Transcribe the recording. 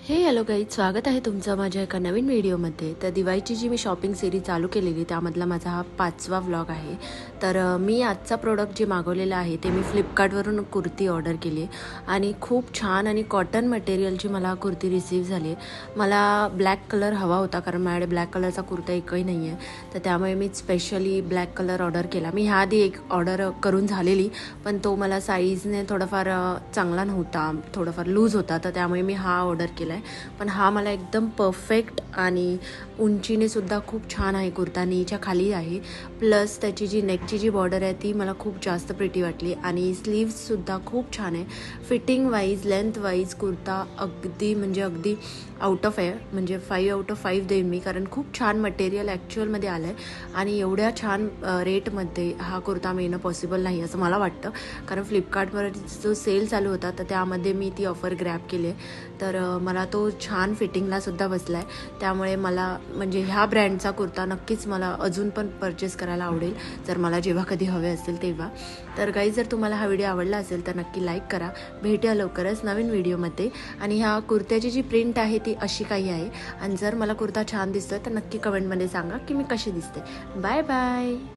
हे hello guys, स्वागत आहे तुमचं माझ्या एका नवीन व्हिडिओमध्ये। तर दिवाळीची जी मी शॉपिंग सिरीज चालू केलेली त्यामधला माझा हा 5वा व्लॉग आहे। तर मी आजचा प्रोडक्ट जे मागवलेलं आहे ते मी फ्लिपकार्टवरून कुर्ती ऑर्डर केली आणि खूप छान आणि कॉटन मटेरियलची मला कुर्ती रिसीव्ह झाली। मला ब्लॅक कलर हवा होता कारण माझ्याकडे ब्लॅक कलरचा कुर्ता एकही नाही आहे, तर त्यामुळे मी स्पेशली ब्लॅक कलर ऑर्डर केला। मी ह्याआधी एक ऑर्डर करून झालेली, पण तो मला साईजने थोडाफार चांगला नव्हता, थोडाफार लूज होता, तर त्यामुळे मी हा ऑर्डर केला। पण हा मला एकदम परफेक्ट आणि उंचीने सुद्धा खूप छान आहे। कुर्ता नीच्या खाली आहे, प्लस त्याची जी नेकची जी बॉर्डर आहे ती मला खूप जास्त प्रिटी वाटली आणि स्लीव्स सुद्धा खूप छान आहे। Fitting wise, length wise kurta अगदी म्हणजे अगदी आउट ऑफ आहे, म्हणजे 5 आउट ऑफ 5 देईन मी, कारण खूप छान मटेरियल ॲक्च्युअलमध्ये आलं आहे आणि एवढ्या छान रेटमध्ये हा कुर्ता मिळणं पॉसिबल नाही असं मला वाटतं। कारण फ्लिपकार्टवर जो सेल चालू होता तर त्यामध्ये मी ती ऑफर ग्रॅब केली आहे, तर मला तो छान फिटिंगला सुद्धा बसला आहे। त्यामुळे मला म्हणजे ह्या ब्रँडचा कुर्ता नक्कीच मला अजून पण परचेस करायला आवडेल, जर मला जेव्हा कधी हवे असेल तेव्हा। तर गाईज, जर तुम्हाला हा व्हिडिओ आवडला असेल तर नक्की लाईक करा। भेटूया लवकरच नवीन व्हिडिओमध्ये। आणि ह्या कुर्त्याची जी प्रिंट आहे ती अशी काही आहे, आणि जर मला कुर्ता छान दिसतोय तर नक्की कमेंटमध्ये सांगा की मी कशी दिसते। Bye bye.